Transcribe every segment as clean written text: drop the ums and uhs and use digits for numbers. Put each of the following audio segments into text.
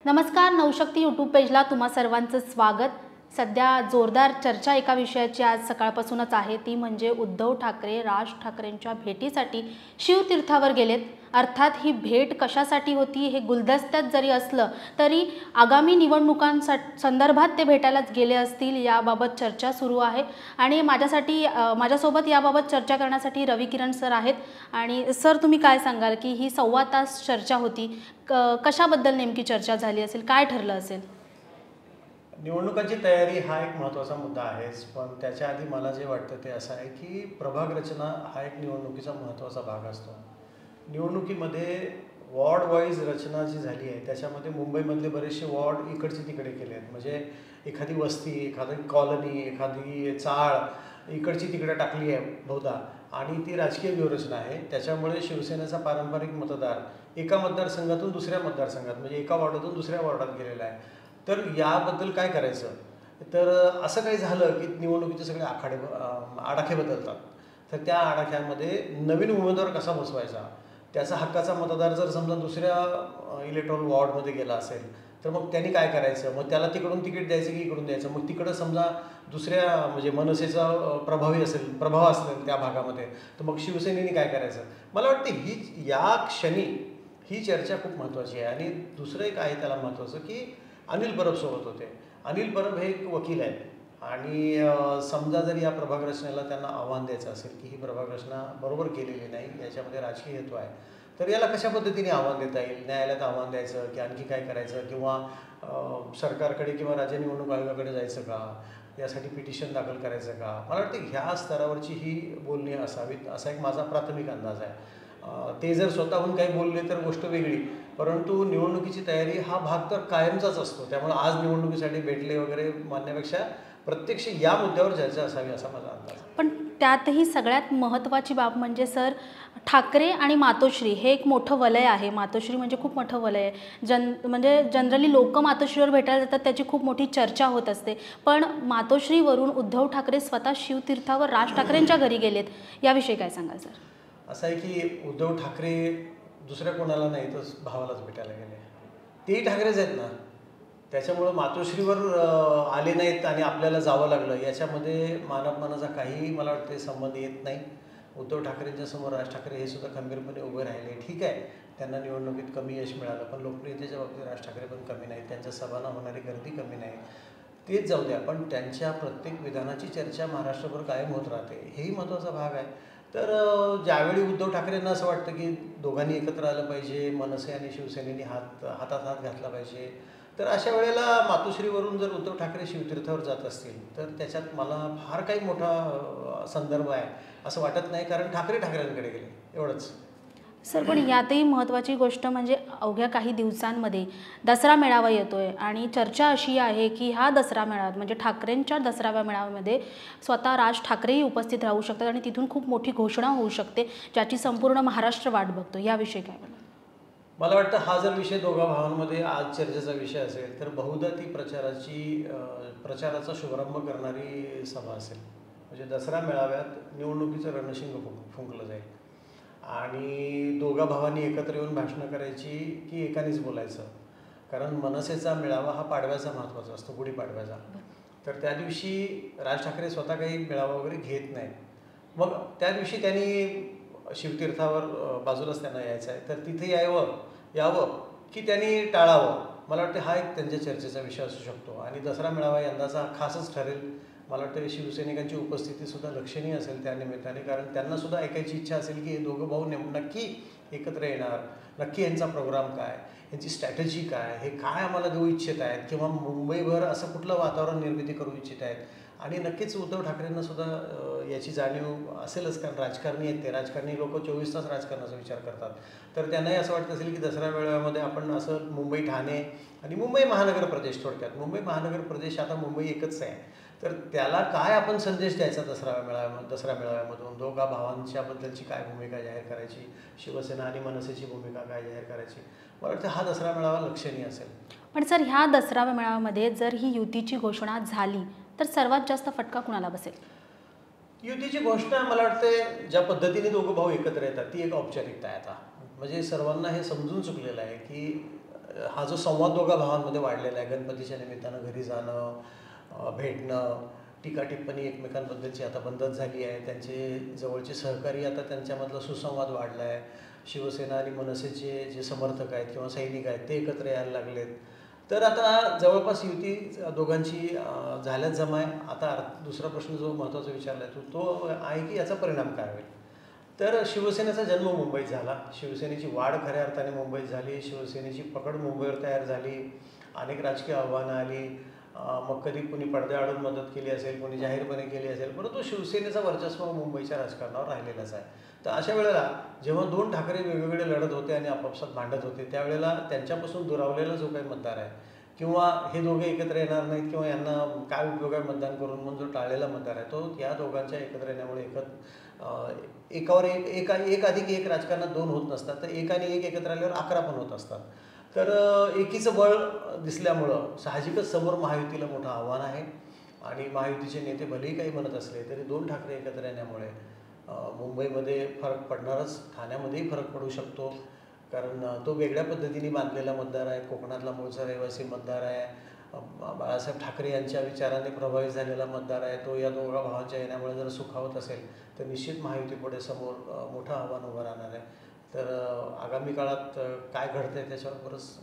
नमस्कार, नवशक्ती यूट्यूब पेजला तुम्हा सर्वांचं स्वागत। सध्या जोरदार चर्चा एका विषयाची आज सकाळपासूनच आहे, ती म्हणजे उद्धव ठाकरे राज ठाकरेंच्या भेटीसाठी शिवतीर्थावर गेलेत। अर्थात ही भेट कशासाठी होती हे गुलदस्त्यात जरी असलं तरी आगामी निवडणुकांसंदर्भात ते भेटायलाच गेले असतील याबाबत चर्चा सुरू आहे। आणि माझ्यासोबत याबाबत चर्चा करण्यासाठी रवी किरण सर आहेत। आणि सर, तुम्ही काय सांगाल की ही सव्वा तास चर्चा होती, कशाबद्दल नेमकी चर्चा झाली असेल, काय ठरलं असेल? निवडणुकांची तयारी हा एक महत्त्वाचा मुद्दा आहेच, पण त्याच्या आधी मला जे वाटतं ते असं आहे की प्रभाग रचना हा एक निवडणुकीचा महत्त्वाचा भाग असतो। निवडणुकीमध्ये वॉर्ड वाईज रचना जी झाली आहे त्याच्यामध्ये मुंबईमधले बरेचसे वॉर्ड इकडचे तिकडे केले आहेत। म्हणजे एखादी वस्ती, एखादी कॉलनी, एखादी चाळ इकडची तिकडे टाकली आहे बहुधा, आणि ती राजकीय व्यूहरचना आहे। त्याच्यामुळे शिवसेनेचा पारंपरिक मतदार एका मतदारसंघातून दुसऱ्या मतदारसंघात, म्हणजे एका वॉर्डातून दुसऱ्या वॉर्डात गेलेला आहे। तर याबद्दल काय करायचं, तर असं काही झालं की निवडणुकीचे सगळे आडाखे बदलतात। तर त्या आडाख्यामध्ये नवीन उमेदवार कसा बसवायचा, त्याचा हक्काचा मतदार जर समजा दुसऱ्या इलेक्टोरल वॉर्डमध्ये गेला असेल तर मग त्यांनी काय करायचं, मग त्याला तिकडून तिकीट द्यायचं की इकडून द्यायचं, मग तिकडं समजा दुसऱ्या म्हणजे मनसेचा प्रभाव असेल त्या भागामध्ये, तर मग शिवसेनेने काय करायचं। मला वाटतं या क्षणी ही चर्चा खूप महत्त्वाची आहे। आणि दुसरं एक आहे त्याला महत्त्वाचं की अनिल परब सोबत होते। अनिल परब हे एक वकील आहेत आणि समजा जर या प्रभाग रचनेला त्यांना आव्हान द्यायचं असेल की ही प्रभाग रचना बरोबर केलेली नाही, याच्यामध्ये राजकीय हेतू आहे, तर याला कशा पद्धतीने आव्हान देता येईल, न्यायालयात आव्हान द्यायचं की आणखी काय करायचं, किंवा सरकारकडे किंवा राज्य निवडणूक आयोगाकडे जायचं का, यासाठी पिटिशन दाखल करायचं का। मला वाटतं ह्या स्तरावरची ही बोलणी असावीत असा एक माझा प्राथमिक अंदाज आहे। ते जर स्वतःहून काही बोलले तर गोष्ट वेगळी, परंतु निवडणुकीची तयारी हा भाग तर कायमचाच असतो। त्यामुळे आज निवडणुकीसाठी भेटले वगैरे मानण्यापेक्षा प्रत्यक्ष या मुद्द्यावर चर्चा असावी असा माझा अंदाज आहे। पण त्यातही सगळ्यात महत्त्वाची बाब म्हणजे सर, ठाकरे आणि मातोश्री हे एक मोठं वलय आहे। मातोश्री म्हणजे खूप मोठं वलय आहे। म्हणजे जनरली लोक मातोश्रीवर भेटायला जातात, त्याची खूप मोठी चर्चा होत असते। पण मातोश्रीवरून उद्धव ठाकरे स्वतः शिवतीर्थावर राज ठाकरेंच्या घरी गेलेत, याविषयी काय सांगाल सर? असं आहे की उद्धव ठाकरे दुसऱ्या कोणाला नाही तर भावालाच भेटायला गेले, तेही ठाकरेच आहेत ना। त्याच्यामुळं मातोश्रीवर आले नाहीत आणि आपल्याला जावं लागलं याच्यामध्ये मानापमानाचा काही मला वाटते संबंध येत नाही। उद्धव ठाकरेंच्या समोर राज ठाकरे हे सुद्धा खंबीरपणे उभे राहिले। ठीक आहे, त्यांना निवडणुकीत कमी यश मिळालं, पण लोकप्रियतेच्या बाबतीत राज ठाकरे पण कमी नाहीत, त्यांच्या सभांना होणारी गर्दी कमी नाही, तेच जाऊ द्या, पण त्यांच्या प्रत्येक विधानाची चर्चा महाराष्ट्रभर कायम होत राहते, हेही महत्त्वाचा भाग आहे। तर ज्यावेळी उद्धव ठाकरेंना असं वाटतं की दोघांनी एकत्र आलं पाहिजे, मनसे आणि शिवसेनेने हातात हात घातला पाहिजे, तर अशा वेळेला मातोश्रीवरून जर उद्धव ठाकरे शिवतीर्थावर जात असतील तर त्याच्यात मला फार काही मोठा संदर्भ आहे असं वाटत नाही, कारण ठाकरेंकडे गेले एवढंच। सर, पण यातही महत्त्वाची गोष्ट म्हणजे अवघ्या काही दिवसांमध्ये दसरा मेळावा येतोय आणि चर्चा अशी आहे की ह्या दसरा मेळाव्यात म्हणजे ठाकरेंच्या दसरा मेळाव्यामध्ये स्वतः राज ठाकरेही उपस्थित राहू शकतात आणि तिथून खूप मोठी घोषणा होऊ शकते, ज्याची संपूर्ण महाराष्ट्र वाट बघतो। याविषयी काय बोलाल? मला वाटतं हा जर विषय दोघा भावांमध्ये आज चर्चेचा विषय असेल तर बहुधा ती प्रचाराचा शुभारंभ करणारी सभा असेल। म्हणजे दसरा मेळाव्यात निवडणुकीचं रणशिंग फुंकलं जाईल आणि दोघा भावांनी एकत्र येऊन भाषणं करायची की एकानेच बोलायचं, कारण मनसेचा मेळावा हा पाडव्याचा महत्त्वाचा असतो, गुढीपाडव्याचा। तर त्या दिवशी राज ठाकरे स्वतः काही मेळावा वगैरे घेत नाहीत, मग त्या दिवशी त्यांनी शिवतीर्थावर बाजूलाच त्यांना यायचं आहे, तर तिथे यावं की त्यांनी टाळावं, मला वाटतं हा एक त्यांच्या चर्चेचा विषय असू शकतो। आणि दसरा मेळावा यंदाचा खासच ठरेल। मला वाटतं शिवसैनिकांची उपस्थितीसुद्धा लक्षणीय असेल त्या निमित्ताने, कारण त्यांनासुद्धा ऐकायची इच्छा असेल की हे दोघं भाऊ नक्की एकत्र येणार, नक्की यांचा प्रोग्राम काय, यांची स्ट्रॅटेजी काय, हे काय आम्हाला देऊ इच्छित आहेत, किंवा मुंबईभर असं कुठलं वातावरण निर्मिती करू इच्छित आहेत। आणि नक्कीच उद्धव ठाकरेंना सुद्धा याची जाणीव असेलच, कारण राजकारणी आहेत ते, राजकारणी लोक 24 तास राजकारणाचा विचार करतात। तर त्यांनाही असं वाटत असेल की दसरा मेळाव्यामध्ये आपण असं मुंबई, ठाणे आणि मुंबई महानगर प्रदेश, थोडक्यात मुंबई महानगर प्रदेश आता मुंबई एकच आहे, तर त्याला काय आपण संदेश द्यायचा दसरा मेळाव्यामधून, दोघा भावांच्याबद्दलची काय भूमिका जाहीर करायची, शिवसेना आणि मनसेची भूमिका काय जाहीर करायची, मला वाटतं हा दसरा मेळावा लक्षणीय असेल। पण सर, ह्या दसरा मेळाव्यामध्ये जर ही युतीची घोषणा झाली तर सर्वात जास्त फटका कुणाला बसेल? युतीची घोषणा मला वाटते ज्या पद्धतीने दोघं भाऊ एकत्र येतात ती एक औपचारिकता आहे आता, म्हणजे सर्वांना हे समजून चुकलेलं आहे की हा जो संवाद दोघा भावांमध्ये वाढलेला आहे, गणपतीच्या निमित्तानं घरी जाणं, भेटणं, टीका टिप्पणी एकमेकांबद्दलची आता बंदच झाली आहे. त्यांचे जवळचे सहकारी आता त्यांच्यामधला सुसंवाद वाढला आहे. शिवसेना आणि मनसेचे जे समर्थक आहेत किंवा सैनिक आहेत ते एकत्र यायला लागलेत. तर आता जवळपास युती दोघांची झाल्याच जमा आहे. आता दुसरा प्रश्न जो महत्त्वाचा विचारला आहे तो आहे की याचा परिणाम काय होईल. तर शिवसेनेचा जन्म मुंबईत झाला, शिवसेनेची वाढ खऱ्या अर्थाने मुंबईत झाली, शिवसेनेची पकड मुंबईवर तयार झाली, अनेक राजकीय आव्हानं आली. मग कधी कोणी पडद्याआडून मदत केली असेल, कोणी जाहीरपणे केली असेल, परंतु शिवसेनेचा वर्चस्व मुंबईच्या राजकारणावर राहिलेलाच आहे. तर अशा वेळेला जेव्हा दोन ठाकरे वेगवेगळे लढत होते आणि आपापसात भांडत होते त्यावेळेला त्यांच्यापासून दुरावलेला जो काही मतदार आहे किंवा हे दोघे एकत्र येणार नाहीत किंवा यांना काय उपयोग आहे मतदान करून म्हणून जो टाळलेला मतदार आहे तो या दोघांच्या एकत्र येण्यामुळे एकावर एक अधिक एक राजकारणात दोन होत नसतात, तर एक आणि एक एकत्र आल्यावर 11 पण होत असतात. तर एकीचं बळ दिसल्यामुळं साहजिकच समोर महायुतीला मोठं आव्हान आहे आणि महायुतीचे नेते भलेही काही म्हणत असले तरी दोन ठाकरे एकत्र येण्यामुळे मुंबईमध्ये फरक पडणारच, ठाण्यामध्येही फरक पडू शकतो. कारण तो वेगळ्या पद्धतीने बांधलेला मतदार आहे, कोकणातला मूळचा रहिवासी मतदार आहे, बाळासाहेब ठाकरे यांच्या विचाराने प्रभावित झालेला मतदार आहे. तो या दोघा भावांच्या येण्यामुळे जर सुखावत असेल तर निश्चित महायुतीपुढे समोर मोठं आव्हान उभं राहणार आहे. तर आगामी काळात काय घडतंय त्याच्यावर बरंच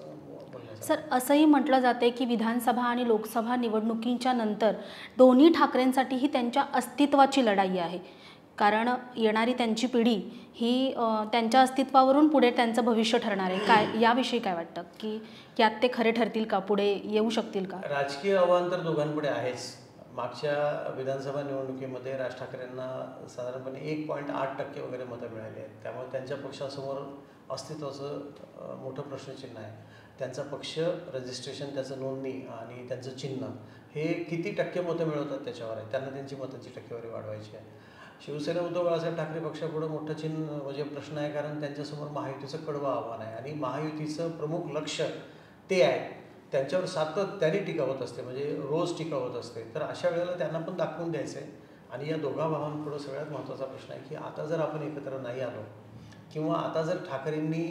बोलण्याचं. सर, असंही म्हटलं जाते की विधानसभा आणि लोकसभा निवडणुकींच्या नंतर दोन्ही ठाकरेंसाठी ही त्यांच्या अस्तित्वाची लढाई आहे. कारण येणारी त्यांची पिढी ही त्यांच्या अस्तित्वावरून पुढे त्यांचं भविष्य ठरणार आहे. काय याविषयी काय वाटतं की यात ते खरे ठरतील का, पुढे येऊ शकतील का? राजकीय आव्हान तर दोघांपुढे आहेच. मागच्या विधानसभा निवडणुकीमध्ये राज ठाकरेंना साधारणपणे 1.8% वगैरे मतं मिळाली आहेत. त्यामुळे त्यांच्या पक्षासमोर अस्तित्वाचं मोठं प्रश्नचिन्ह आहे. त्यांचा पक्ष, रजिस्ट्रेशन, त्याचं नोंदणी आणि त्यांचं चिन्ह हे किती टक्के मतं मिळवतात त्याच्यावर आहे. त्यांना त्यांची मतांची टक्केवारी वाढवायची आहे. शिवसेना उद्धव बाळासाहेब ठाकरे पक्षापुढं मोठं चिन्ह म्हणजे प्रश्न आहे, कारण त्यांच्यासमोर महायुतीचं कडवं आव्हान आहे आणि महायुतीचं प्रमुख लक्ष ते आहे. त्यांच्यावर सातत्याने टीका होत असते, म्हणजे रोज टीका होत असते. तर अशा वेळेला त्यांना पण दाखवून द्यायचं आहे. आणि या दोघा भावांपुढं सगळ्यात महत्त्वाचा प्रश्न आहे की आता जर आपण एकत्र नाही आलो किंवा आता जर ठाकरेंनी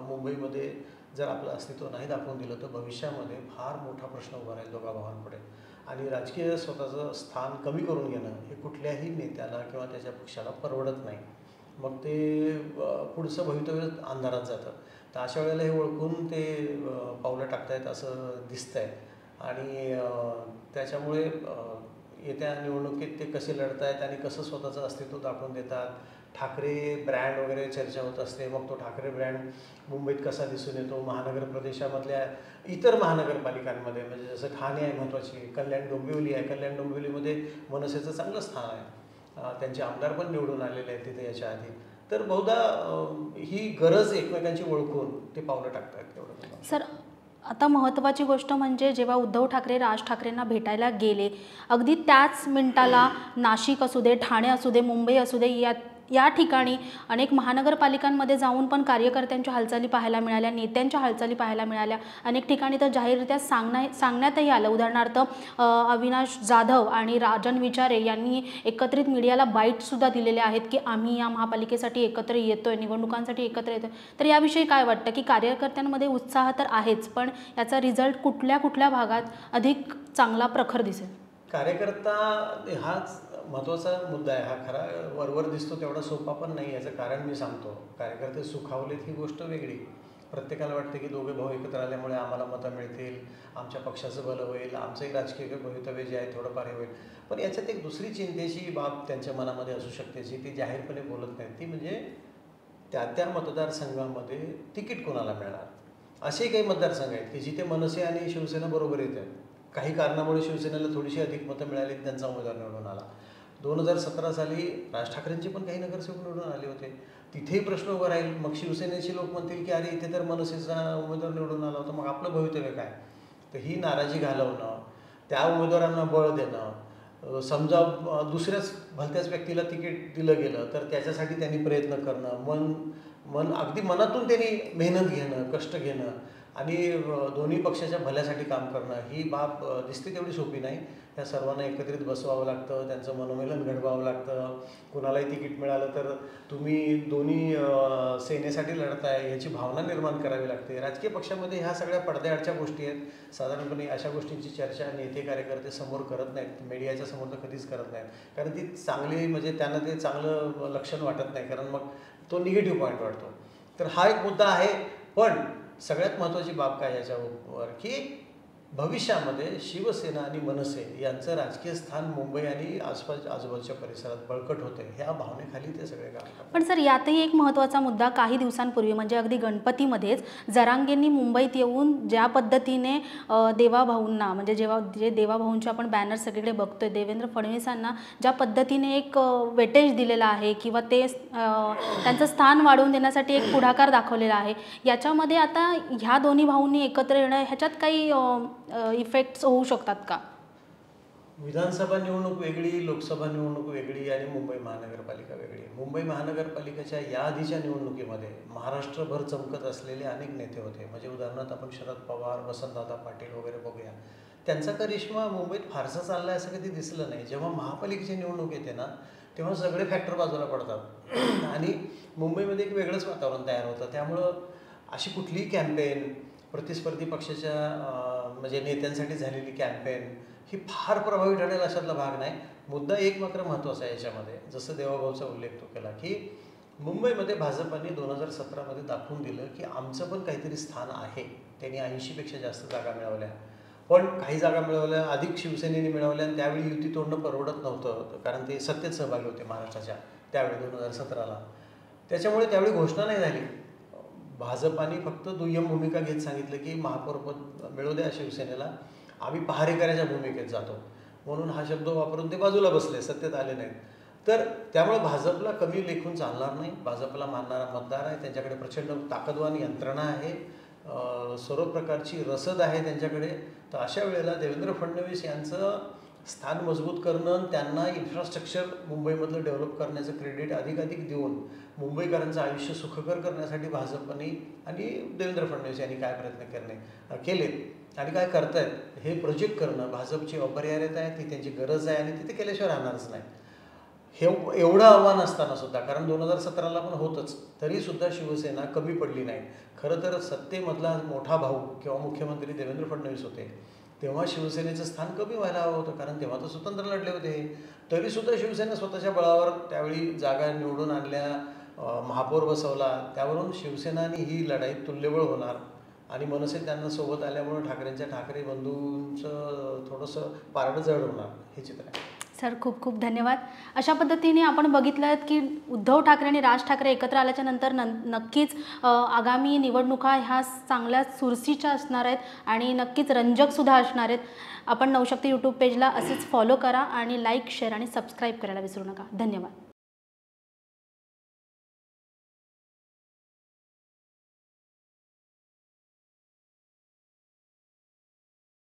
मुंबईमध्ये जर आपलं अस्तित्व नाही दाखवून दिलं तर भविष्यामध्ये फार मोठा प्रश्न उभा राहील दोघा भावांपुढे. आणि राजकीय स्वतःचं स्थान कमी करून घेणं हे कुठल्याही नेत्याला किंवा त्याच्या पक्षाला परवडत नाही. मग ते पुढचं भवितव्य अंधारात जातं. तर अशा वेळेला हे ओळखून ते पावलं टाकतायत असं दिसतंय. आणि त्याच्यामुळे येत्या निवडणुकीत ते कसे लढतायत आणि कसं स्वतःचं अस्तित्व दाखवून देतात. ठाकरे ब्रँड वगैरे चर्चा होत असते. मग तो ठाकरे ब्रँड मुंबईत कसा दिसून येतो, महानगर प्रदेशामधल्या इतर महानगरपालिकांमध्ये, म्हणजे जसं ठाणे आहे महत्त्वाची, कल्याण डोंबिवली आहे. कल्याण डोंबिवलीमध्ये मनसेचं चांगलं स्थान आहे, त्यांचे आमदार पण निवडून आलेले आहेत तिथे याच्या आधी. तर बहुधा ही गरज एकमेकांची ओळखून ते पावलं टाकतात तेवढं. सर, आता महत्त्वाची गोष्ट म्हणजे जेव्हा उद्धव ठाकरे राज ठाकरेंना भेटायला गेले, अगदी त्याच मिनिटाला नाशिक असू दे, ठाणे असू दे, मुंबई असू दे, या ठिकाणी अनेक महानगरपालिकांमध्ये जाऊन पण कार्यकर्त्यांच्या हालचाली पाहायला मिळाल्या, नेत्यांच्या हालचाली पाहायला मिळाल्या. अनेक ठिकाणी तर जाहीररित्या सांगण्यातही आलं. उदाहरणार्थ अविनाश जाधव आणि राजन विचारे यांनी एकत्रित मीडियाला बाईटसुद्धा दिलेले आहेत की आम्ही या महापालिकेसाठी एकत्र येतोय, निवडणुकांसाठी एकत्र येतोय. तर याविषयी काय वाटतं की कार्यकर्त्यांमध्ये उत्साह तर आहेच, पण याचा रिझल्ट कुठल्या कुठल्या भागात अधिक चांगला प्रखर दिसेल? कार्यकर्ता हाच महत्त्वाचा मुद्दा आहे. हा खरा वरवर दिसतो तेवढा सोपा पण नाही. याचं कारण मी सांगतो. कार्यकर्ते सुखावलेत ही गोष्ट वेगळी. प्रत्येकाला वाटते की दोघे भाऊ एकत्र आल्यामुळे आम्हाला मतं मिळतील, आमच्या पक्षाचं बलं होईल, आमचंही राजकीय भवितव्य जे आहे थोडंफार हे होईल. पण याच्यात एक दुसरी चिंतेची बाब त्यांच्या मनामध्ये असू शकते जी ती जाहीरपणे बोलत नाही. ती म्हणजे त्या मतदारसंघामध्ये तिकीट कोणाला मिळणार. असेही काही मतदारसंघ आहेत की जिथे मनसे आणि शिवसेना बरोबर येत आहेत. काही कारणामुळे शिवसेनेला थोडीशी अधिक मतं मिळाली, त्यांचा उमेदवार निवडून आला. 2017 साली राज ठाकरेंचे पण काही नगरसेवक निवडून आले होते. तिथेही प्रश्न उभा राहील. मग शिवसेनेचे लोक म्हणतील की अरे इथे तर मनसेचा उमेदवार निवडून आला होता, मग आपलं भवितव्य काय. तर ही नाराजी घालवणं, त्या उमेदवारांना बळ देणं, समजा दुसऱ्याच भलत्याच व्यक्तीला तिकीट दिलं गेलं तर त्याच्यासाठी त्यांनी प्रयत्न करणं, अगदी मनातून त्यांनी मेहनत घेणं, कष्ट घेणं आणि दोन्ही पक्षाच्या भल्यासाठी काम करणं ही बाब दिसते तेवढी सोपी नाही. त्या सर्वांना एकत्रित बसवावं लागतं, त्यांचं मनोमिलन घडवावं लागतं. कुणालाही तिकीट मिळालं तर तुम्ही दोन्ही सेनेसाठी लढताय याची भावना निर्माण करावी लागते. राजकीय पक्षामध्ये ह्या सगळ्या पडद्याआडच्या गोष्टी आहेत. साधारणपणे अशा गोष्टींची चर्चा नेते कार्यकर्ते समोर करत नाहीत, मीडियाच्या समोर तर कधीच करत नाहीत, कारण ती चांगली म्हणजे त्यांना ते चांगलं लक्षण वाटत नाही, कारण मग तो निगेटिव्ह पॉईंट वाटतो. तर हा एक मुद्दा आहे. पण सगळ्यात महत्त्वाची बाब काय याच्यावर की भविष्यामध्ये शिवसेना आणि मनसे यांचं राजकीय स्थान मुंबई आणि आजूबाजूच्या परिसरात बळकट होते, ह्या भावनेखाली ते सगळे काम करतात. पण सर, यातही एक महत्त्वाचा मुद्दा, काही दिवसांपूर्वी म्हणजे अगदी गणपतीमध्येच जरांगेंनी मुंबईत येऊन ज्या पद्धतीने देवाभाऊंना, म्हणजे जे देवाभाऊंचे आपण बॅनर सगळीकडे बघतोय, देवेंद्र फडणवीसांना ज्या पद्धतीने एक वेटेज दिलेला आहे किंवा ते त्यांचं स्थान वाढवून देण्यासाठी एक पुढाकार दाखवलेला आहे, याच्यामध्ये आता ह्या दोन्ही भाऊंनी एकत्र येणं ह्याच्यात काही इफेक्ट्स होऊ शकतात का? विधानसभा निवडणूक वेगळी, लोकसभा निवडणूक वेगळी आणि मुंबई महानगरपालिका वेगळी. मुंबई महानगरपालिकेच्या या आधीच्या निवडणुकीमध्ये महाराष्ट्रभर चमकत असलेले अनेक नेते होते. म्हणजे उदाहरणार्थ आपण शरद पवार, वसंतदादा पाटील वगैरे बघूया. त्यांचा करिश्मा मुंबईत फारसा चालला असं कधी दिसलं नाही. जेव्हा महापालिकेची निवडणूक येते ना, तेव्हा सगळे फॅक्टर बाजूला पडतात आणि मुंबईमध्ये एक वेगळंच वातावरण तयार होतं. त्यामुळं अशी कुठलीही कॅम्पेन, प्रतिस्पर्धी पक्षाच्या म्हणजे नेत्यांसाठी झालेली कॅम्पेन ही फार प्रभावी ठरेल अशातला भाग नाही. मुद्दा एक मात्र महत्त्वाचा आहे याच्यामध्ये, जसं देवाभाऊचा उल्लेख तो केला की मुंबईमध्ये भाजपाने 2017मध्ये दाखवून दिलं की आमचं पण काहीतरी स्थान आहे. त्यांनी 80पेक्षा जास्त जागा मिळवल्या, पण काही जागा मिळवल्या अधिक शिवसेनेने मिळवल्या आणि त्यावेळी युती तोडणं परवडत नव्हतं, कारण ते सत्तेत सहभागी होते महाराष्ट्राच्या त्यावेळी 2017ला. त्याच्यामुळे त्यावेळी घोषणा नाही झाली. भाजपाने फक्त दुय्यम भूमिका घेत सांगितलं की महापौरपद मिळू द्या शिवसेनेला, आम्ही पहारेकऱ्याच्या भूमिकेत जातो, म्हणून हा शब्द वापरून ते बाजूला बसले, सत्तेत आले नाहीत. तर त्यामुळे भाजपला कमी लेखून चालणार नाही. भाजपला मानणारा मतदार आहे, त्यांच्याकडे प्रचंड ताकदवान यंत्रणा आहे, सर्व प्रकारची रसद आहे त्यांच्याकडे. तर अशा वेळेला देवेंद्र फडणवीस यांचं स्थान मजबूत करणं, त्यांना इन्फ्रास्ट्रक्चर मुंबईमधलं डेव्हलप करण्याचं क्रेडिट अधिकाधिक देऊन मुंबईकरांचं आयुष्य सुखकर करण्यासाठी भाजपने आणि देवेंद्र फडणवीस यांनी काय प्रयत्न केलेत आणि काय करतायत हे प्रोजेक्ट करणं भाजपची अपरिहार्यता आहे, ती त्यांची गरज आहे आणि तिथे केल्याशिवाय राहणारच नाही. हे एवढं आव्हान असताना सुद्धा, कारण 2017ला पण होतंच, तरीसुद्धा शिवसेना कमी पडली नाही. खरं तर सत्तेमधला मोठा भाऊ किंवा मुख्यमंत्री देवेंद्र फडणवीस होते, तेव्हा शिवसेनेचं स्थान कमी व्हायला हवं होतं, कारण तेव्हा तर स्वतंत्र लढले होते. तरीसुद्धा शिवसेना स्वतःच्या बळावर त्यावेळी जागा निवडून आणल्या, महापौर बसवला. त्यावरून शिवसेनानी ही लढाई तुल्यबळ होणार आणि मनसे त्यांना सोबत आल्यामुळे ठाकरे बंधूंचं थोडंसं पारडं जड होणार, हे चित्र आहे. सर, खूप खूप धन्यवाद. अशा पद्धतीने आपण बघितलं की उद्धव ठाकरे आणि राज ठाकरे एकत्र आल्याच्या नंतर नक्कीच आगामी निवडणुका ह्या चांगल्या चुरशीच्या असणार आहेत आणि नक्कीच रंजकसुद्धा असणार आहेत. आपण नवशक्ती यूट्यूब पेजला असेच फॉलो करा आणि लाईक, शेअर आणि सबस्क्राईब करायला विसरू नका. धन्यवाद.